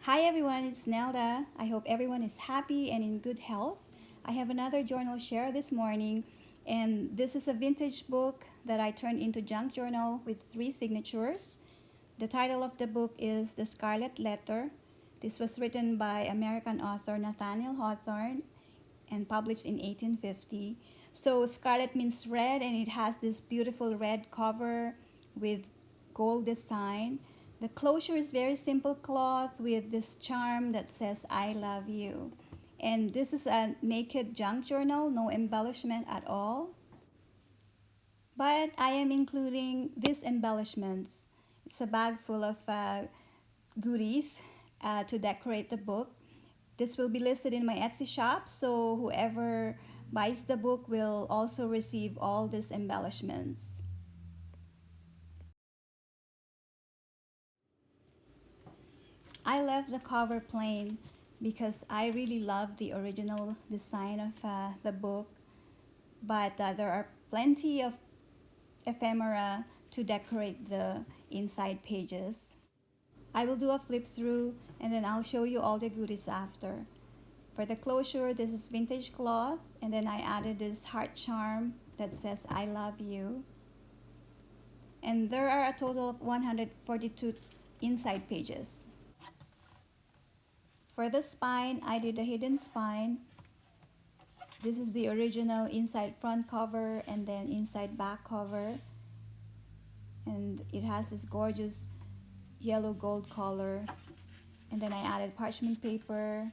Hi everyone, it's Nelda. I hope everyone is happy and in good health. I have another journal share this morning, and this is a vintage book that I turned into junk journal with 3 signatures. The title of the book is The Scarlet Letter. This was written by American author Nathaniel Hawthorne and published in 1850. So scarlet means red, and it has this beautiful red cover with gold design. The closure is very simple cloth with this charm that says I love you. And this is a naked junk journal, no embellishment at all. But I am including these embellishments. It's a bag full of goodies to decorate the book. This will be listed in my Etsy shop, so whoever buys the book will also receive all these embellishments. I left the cover plain because I really love the original design of the book, but there are plenty of ephemera to decorate the inside pages. I will do a flip through and then I'll show you all the goodies after. For the closure, this is vintage cloth, and then I added this heart charm that says I love you. And there are a total of 142 inside pages. For the spine, I did a hidden spine. This is the original inside front cover and then inside back cover. And it has this gorgeous yellow gold color. And then I added parchment paper,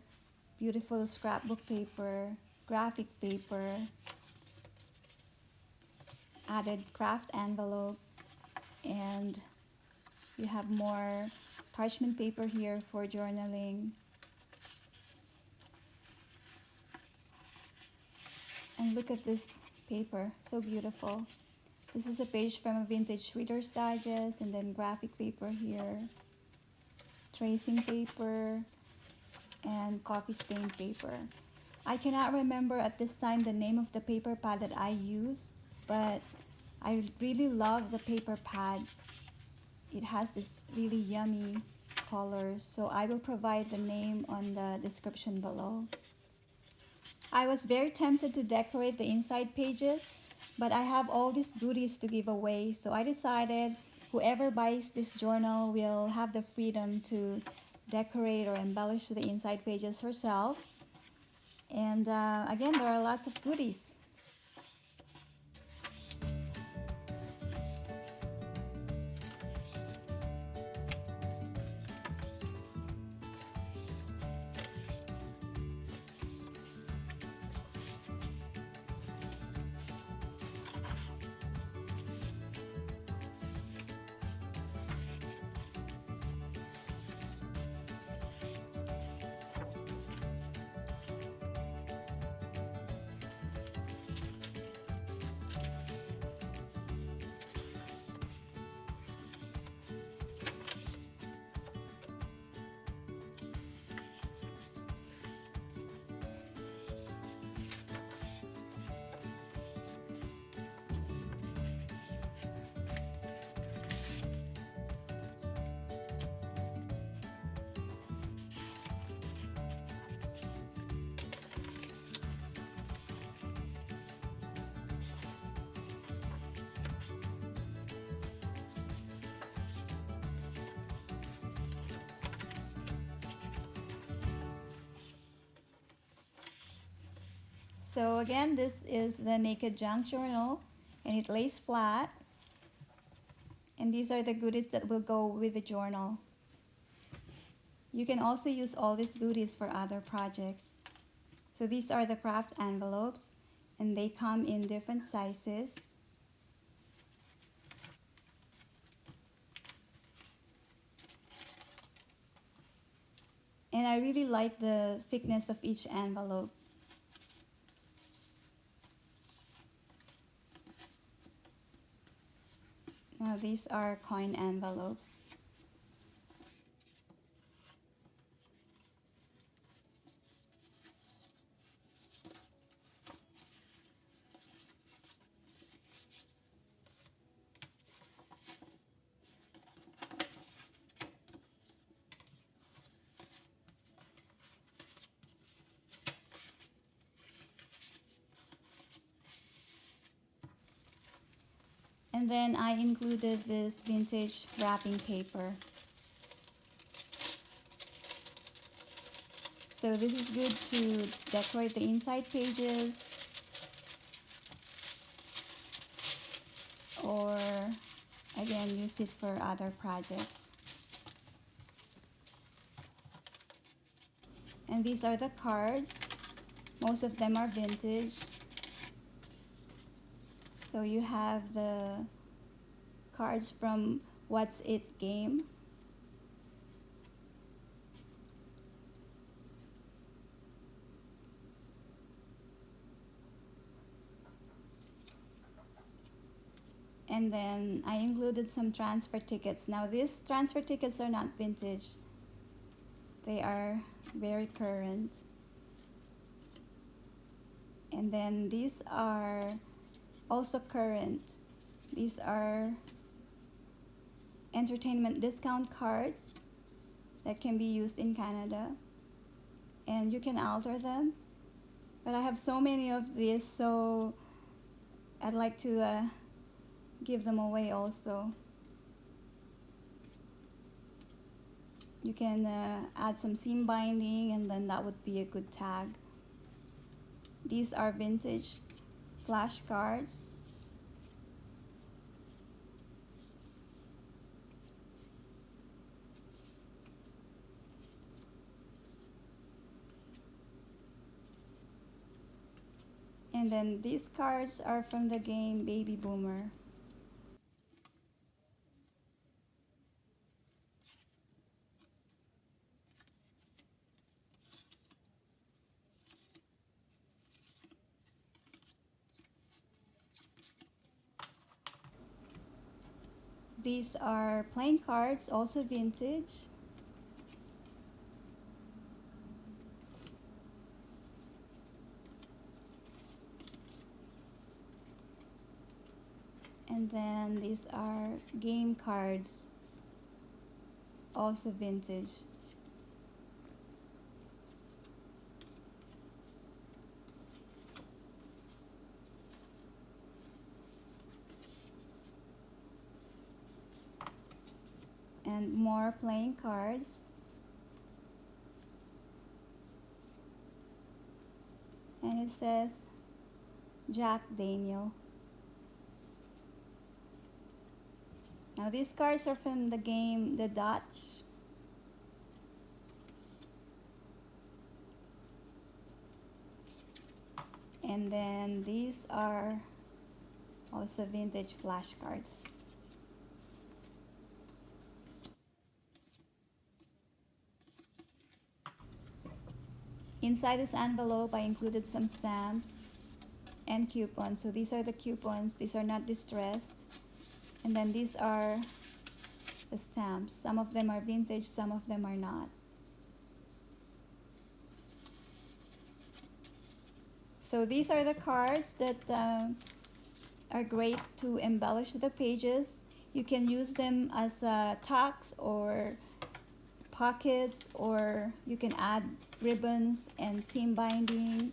beautiful scrapbook paper, graphic paper, added craft envelope, and you have more parchment paper here for journaling. And look at this paper, so beautiful. This is a page from a vintage Reader's Digest, and then graphic paper here, tracing paper, and coffee stain paper. I cannot remember at this time the name of the paper pad that I used, but I really love the paper pad. It has this really yummy colors, so I will provide the name on the description below. I was very tempted to decorate the inside pages, but I have all these goodies to give away, so I decided whoever buys this journal will have the freedom to decorate or embellish the inside pages herself. And again, there are lots of goodies. So again, this is the Naked Junk Journal, and it lays flat. And these are the goodies that will go with the journal. You can also use all these goodies for other projects. So these are the craft envelopes, and they come in different sizes. And I really like the thickness of each envelope. Now these are coin envelopes. And then I included this vintage wrapping paper. So this is good to decorate the inside pages, or again use it for other projects. And these are the cards. Most of them are vintage. So you have the cards from What's It game. And then I included some transfer tickets. Now these transfer tickets are not vintage. They are very current. And then these are also current. These are entertainment discount cards that can be used in Canada. And you can alter them. But I have so many of these, so I'd like to give them away also. You can add some seam binding, and then that would be a good tag. These are vintage flashcards. And then these cards are from the game Baby Boomer. These are playing cards, also vintage. And then these are game cards, also vintage. And more playing cards. And it says Jack Daniel. Now these cards are from the game The Dutch. And then these are also vintage flashcards. Inside this envelope, I included some stamps and coupons. So these are the coupons. These are not distressed. And then these are the stamps. Some of them are vintage, some of them are not. So these are the cards that are great to embellish the pages. You can use them as tacks or pockets, or you can add ribbons and seam binding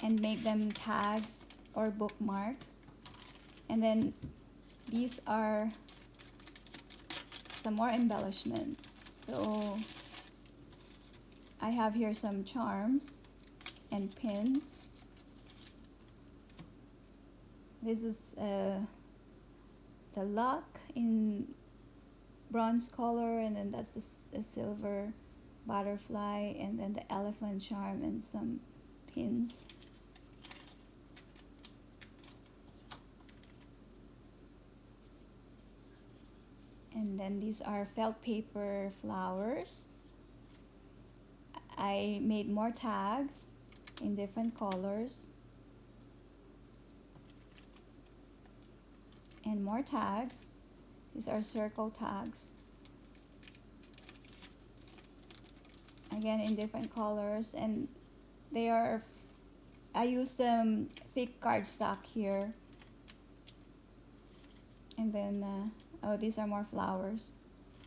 and make them tags or bookmarks. And then these are some more embellishments. So I have here some charms and pins. This is the lock in bronze color, and then that's a silver butterfly, and then the elephant charm and some pins. And then these are felt paper flowers. I made more tags in different colors. And more tags. These are circle tags. Again, in different colors. And they are, I used thick cardstock here. And then, oh, these are more flowers.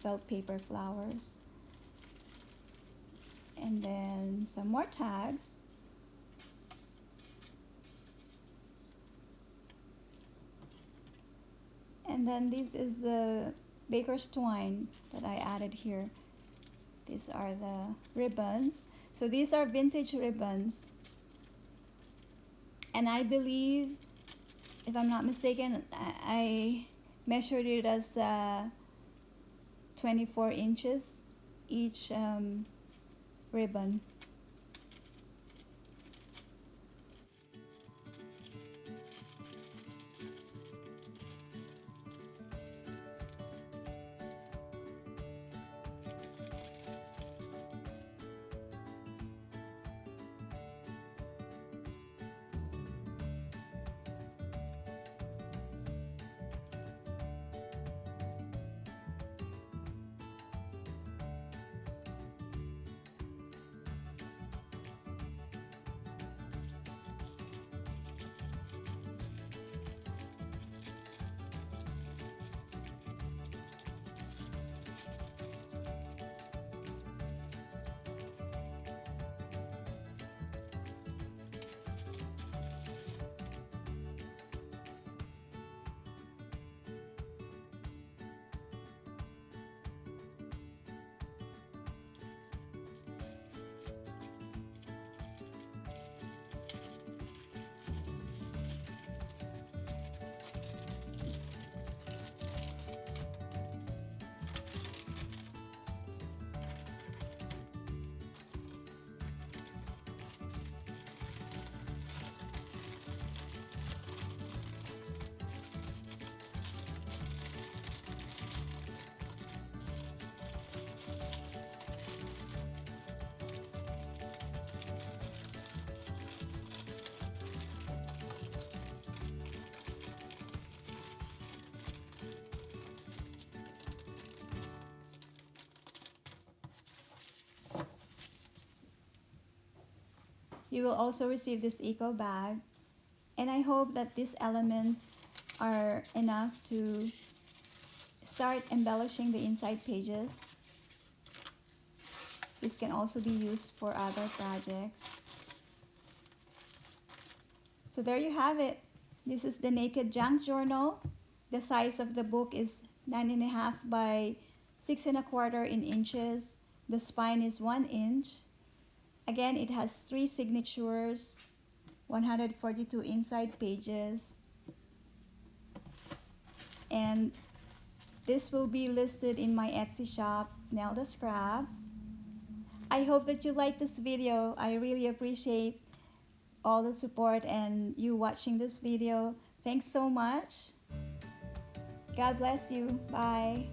Felt paper flowers. And then some more tags. And then this is the baker's twine that I added here. These are the ribbons. So these are vintage ribbons. And I believe, if I'm not mistaken, I measured it as 24 inches each ribbon. You will also receive this eco bag, and I hope that these elements are enough to start embellishing the inside pages. This can also be used for other projects. So there you have it. This is the Naked Junk Journal. The size of the book is 9.5 by 6.25 inches. The spine is 1 inch. Again, it has 3 signatures, 142 inside pages, and this will be listed in my Etsy shop, Neldascrafts. I hope that you like this video. I really appreciate all the support and you watching this video. Thanks so much. God bless you. Bye.